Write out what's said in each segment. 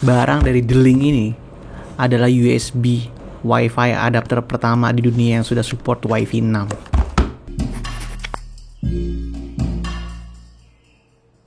barang dari D-Link ini adalah USB Wi-Fi adapter pertama di dunia yang sudah support Wi-Fi 6.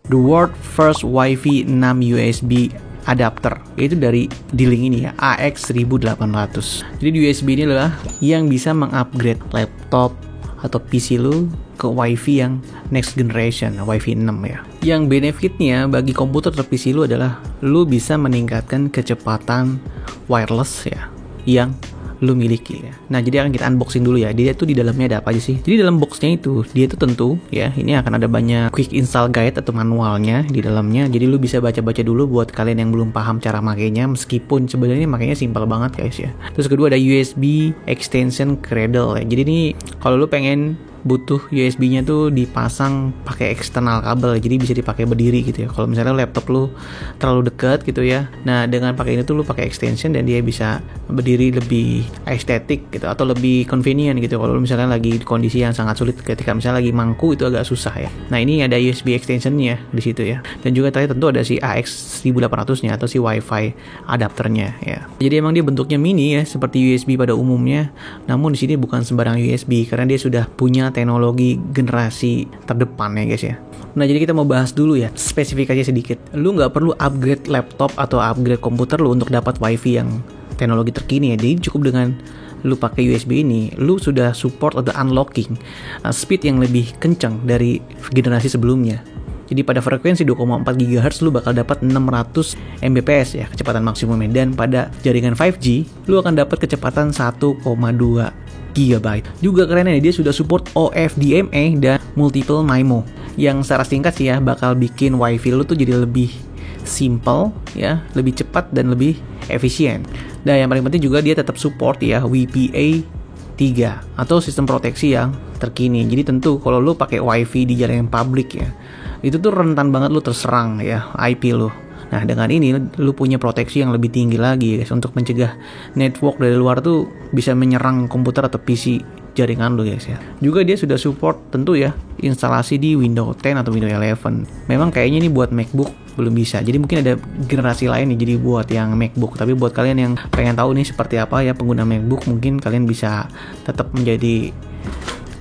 The world first Wi-Fi 6 USB adapter, yaitu dari D-Link ini ya, AX1800. Jadi USB ini adalah yang bisa mengupgrade laptop atau PC lu ke Wi-Fi yang next generation, Wi-Fi 6 ya. Yang benefitnya bagi komputer atau PC lu adalah lu bisa meningkatkan kecepatan wireless ya yang lu miliki ya. Nah, jadi akan kita unboxing dulu ya. Dia tuh di dalamnya ada apa aja sih? Jadi dalam boxnya itu, dia tuh tentu ya, ini akan ada banyak quick install guide atau manualnya di dalamnya. Jadi lu bisa baca-baca dulu buat kalian yang belum paham cara makainya, meskipun sebenarnya makainya simpel banget guys ya. Terus kedua ada USB extension cradle ya. Jadi ini kalau lu pengen butuh USB-nya tuh dipasang pakai eksternal kabel, jadi bisa dipakai berdiri gitu ya. Kalau misalnya laptop lu terlalu dekat gitu ya, nah dengan pakai ini tuh lu pakai extension dan dia bisa berdiri lebih estetik gitu atau lebih convenient gitu. Kalau lu misalnya lagi kondisi yang sangat sulit ketika misalnya lagi mangku itu agak susah ya. Nah ini ada USB extensionnya di situ ya. Dan juga tadi tentu ada si AX1800-nya atau si Wi-Fi adapternya ya. Jadi emang dia bentuknya mini ya, seperti USB pada umumnya. Namun di sini bukan sembarang USB karena dia sudah punya teknologi generasi terdepan ya guys ya. Nah jadi kita mau bahas dulu ya spesifikasinya sedikit. Lu nggak perlu upgrade laptop atau upgrade komputer lu untuk dapat wifi yang teknologi terkini ya. Jadi cukup dengan lu pakai USB ini, lu sudah support atau unlocking speed yang lebih kencang dari generasi sebelumnya. Jadi pada frekuensi 2,4 GHz lu bakal dapat 600 Mbps ya kecepatan maksimumnya, dan pada jaringan 5G lu akan dapat kecepatan 1,2 GB. Juga kerennya dia sudah support OFDMA dan multiple MIMO, yang secara singkat sih ya bakal bikin wifi lu tuh jadi lebih simple ya, lebih cepat dan lebih efisien. Dan yang paling penting juga dia tetap support ya WPA 3 atau sistem proteksi yang terkini. Jadi tentu kalau lu pakai wifi di jalan yang publik ya, itu tuh rentan banget lu terserang ya IP lu. Nah dengan ini lu punya proteksi yang lebih tinggi lagi guys, untuk mencegah network dari luar tuh bisa menyerang komputer atau PC jaringan lu guys ya. Juga dia sudah support tentu ya instalasi di Windows 10 atau Windows 11. Memang kayaknya ini buat MacBook belum bisa. Jadi mungkin ada generasi lain nih jadi buat yang MacBook. Tapi buat kalian yang pengen tahu nih seperti apa ya pengguna MacBook, mungkin kalian bisa tetap menjadi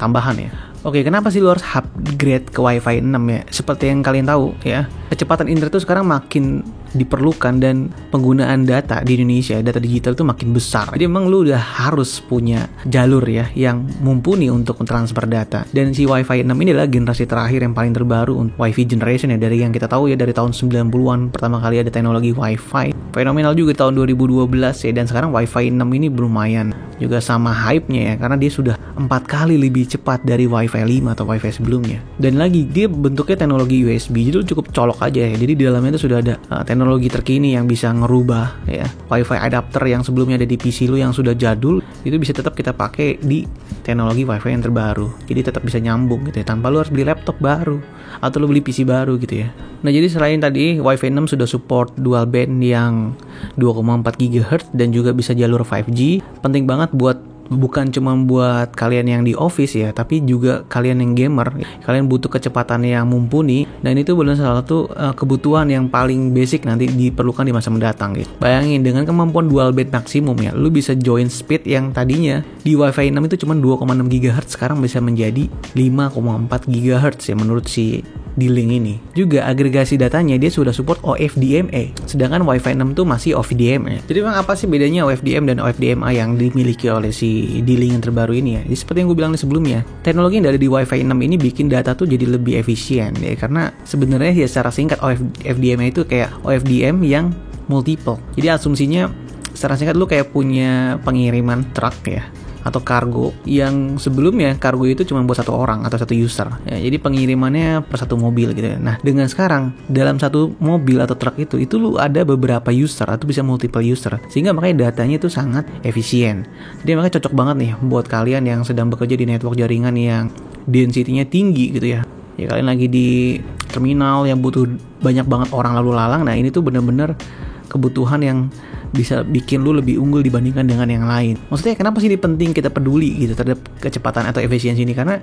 tambahan ya. Oke, kenapa sih lu harus upgrade ke Wi-Fi 6 ya? Seperti yang kalian tahu ya, kecepatan internet itu sekarang makin diperlukan dan penggunaan data di Indonesia, data digital itu makin besar. Jadi emang lu udah harus punya jalur ya yang mumpuni untuk transfer data. Dan si Wi-Fi 6 ini adalah generasi terakhir yang paling terbaru untuk Wi-Fi generation ya, dari yang kita tahu ya dari tahun 90-an pertama kali ada teknologi Wi-Fi. Fenomenal juga tahun 2012 ya, dan sekarang Wi-Fi 6 ini lumayan juga sama hype-nya ya, karena dia sudah 4 kali lebih cepat dari Wi-Fi 5 atau Wi-Fi sebelumnya. Dan lagi dia bentuknya teknologi USB, jadi lu cukup colok aja ya. Jadi di dalamnya itu sudah ada teknologi terkini yang bisa ngerubah ya Wi-Fi adapter yang sebelumnya ada di PC lu yang sudah jadul, itu bisa tetap kita pakai di teknologi Wi-Fi yang terbaru. Jadi tetap bisa nyambung gitu ya, tanpa lu harus beli laptop baru atau lu beli PC baru gitu ya. Nah jadi selain tadi Wi-Fi 6 sudah support dual band yang 2,4 GHz dan juga bisa jalur 5G. Penting banget bukan cuma buat kalian yang di office ya, tapi juga kalian yang gamer. Kalian butuh kecepatan yang mumpuni, dan itu benar salah satu kebutuhan yang paling basic nanti diperlukan di masa mendatang gitu. Bayangin dengan kemampuan dual band maksimum ya, lu bisa join speed yang tadinya di Wi-Fi 6 itu cuma 2,6 GHz, sekarang bisa menjadi 5,4 GHz ya menurut si D-Link ini. Juga agregasi datanya dia sudah support OFDMA, sedangkan Wi-Fi 6 tuh masih OFDMA. Jadi memang apa sih bedanya OFDM dan OFDMA yang dimiliki oleh si D-Link yang terbaru ini ya? Jadi seperti yang gue bilang sebelumnya, teknologi yang ada di Wi-Fi 6 ini bikin data tuh jadi lebih efisien ya, karena sebenarnya ya secara singkat OFDMA itu kayak OFDM yang multiple. Jadi asumsinya secara singkat lu kayak punya pengiriman truk ya atau kargo, yang sebelumnya kargo itu cuma buat satu orang atau satu user ya, jadi pengirimannya per satu mobil gitu ya. Nah dengan sekarang dalam satu mobil atau truk itu lu ada beberapa user atau bisa multiple user, sehingga makanya datanya itu sangat efisien. Jadi makanya cocok banget nih buat kalian yang sedang bekerja di network jaringan yang density-nya tinggi gitu ya. Ya kalian lagi di terminal yang butuh banyak banget orang lalu lalang, nah ini tuh bener-bener kebutuhan yang bisa bikin lu lebih unggul dibandingkan dengan yang lain. Maksudnya kenapa sih ini penting kita peduli gitu terhadap kecepatan atau efisiensi ini? Karena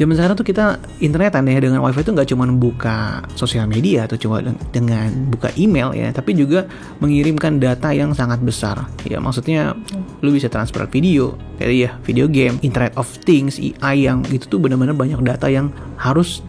zaman sekarang tuh kita internetan ya, dengan wifi itu nggak cuma buka sosial media atau cuma dengan buka email ya, tapi juga mengirimkan data yang sangat besar. Ya maksudnya lu bisa transfer video, kayak ya video game, Internet of Things, AI, yang itu tuh benar-benar banyak data yang harus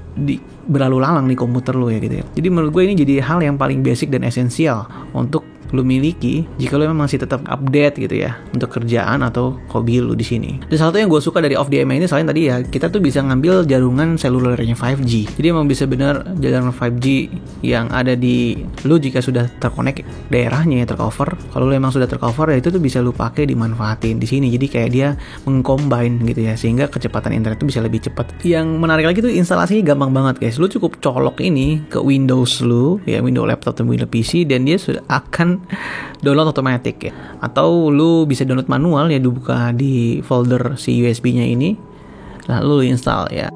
berlalu lalang di komputer lu ya gitu ya. Jadi menurut gue ini jadi hal yang paling basic dan esensial untuk lu miliki jika lu memang masih tetap update gitu ya untuk kerjaan atau hobi lu di sini. Dan salah satu yang gue suka dari OFDM ini selain tadi ya, kita tuh bisa ngambil jaringan selulernya 5G. Jadi emang bisa bener jaringan 5G yang ada di lu jika sudah terkonek daerahnya ya, tercover. Kalau lu emang sudah tercover ya itu tuh bisa lu pakai dimanfaatin di sini. Jadi kayak dia mengcombine gitu ya, sehingga kecepatan internet itu bisa lebih cepat. Yang menarik lagi tuh instalasinya gampang banget guys. Lu cukup colok ini ke Windows lu ya, Windows laptop atau Windows PC, dan dia sudah akan download otomatis ya. Atau lu bisa download manual ya, dibuka di folder si USB-nya ini, lalu lu install ya.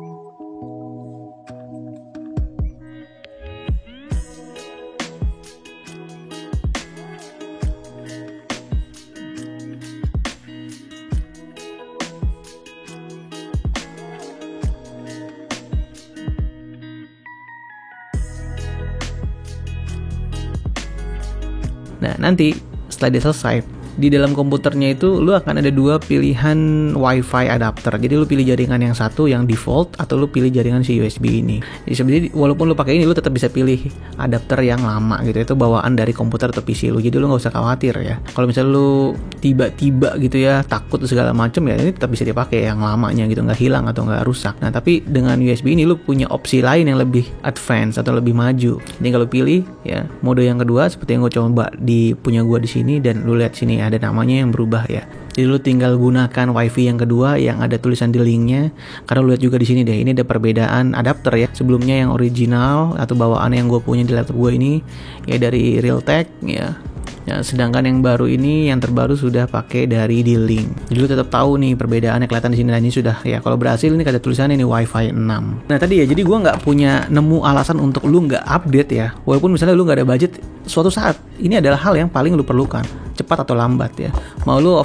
Nah nanti setelah dia selesai, di dalam komputernya itu lu akan ada dua pilihan WiFi adapter. Jadi lu pilih jaringan yang satu yang default, atau lu pilih jaringan si USB ini. Jadi sebenarnya walaupun lu pakai ini, lu tetap bisa pilih adapter yang lama gitu. Itu bawaan dari komputer atau PC lu. Jadi lu nggak usah khawatir ya. Kalau misalnya lu tiba-tiba gitu ya takut segala macam ya, ini tetap bisa dipakai yang lamanya gitu, nggak hilang atau nggak rusak. Nah tapi dengan USB ini lu punya opsi lain yang lebih advance atau lebih maju. Jadi kalau pilih ya mode yang kedua seperti yang gue coba di punya gue di sini, dan lu lihat sini ada namanya yang berubah ya. Jadi lu tinggal gunakan WiFi yang kedua yang ada tulisan di linknya. Karena lu lihat juga di sini deh, ini ada perbedaan adapter ya. Sebelumnya yang original atau bawaan yang gue punya di laptop gue ini ya dari Realtek ya. Ya, sedangkan yang baru ini, yang terbaru sudah pakai dari D-Link. Jadi lu tetap tahu nih perbedaannya, kelihatan di sini. Dan ini sudah ya, kalau berhasil ini ada tulisannya ini WiFi 6. Nah tadi ya, jadi gue nggak punya nemu alasan untuk lu nggak update ya. Walaupun misalnya lu nggak ada budget, suatu saat ini adalah hal yang paling lu perlukan, cepat atau lambat ya. Mau lu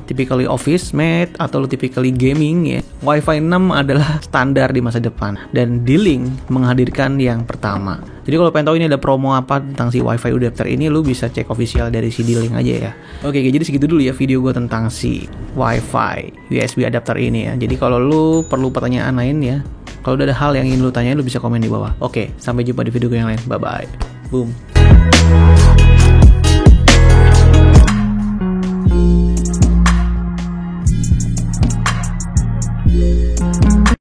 typically office mate atau lu typically gaming ya, WiFi 6 adalah standar di masa depan, dan D-Link menghadirkan yang pertama. Jadi kalau pengen tahu ini ada promo apa tentang si WiFi adapter ini, lu bisa cek official dari si D-Link aja ya. Oke, jadi segitu dulu ya video gue tentang si WiFi USB adapter ini ya. Jadi kalau lu perlu pertanyaan lain ya, kalau udah ada hal yang ingin lu tanyain, lu bisa komen di bawah. Oke, sampai jumpa di video gue yang lain. Bye bye. Boom.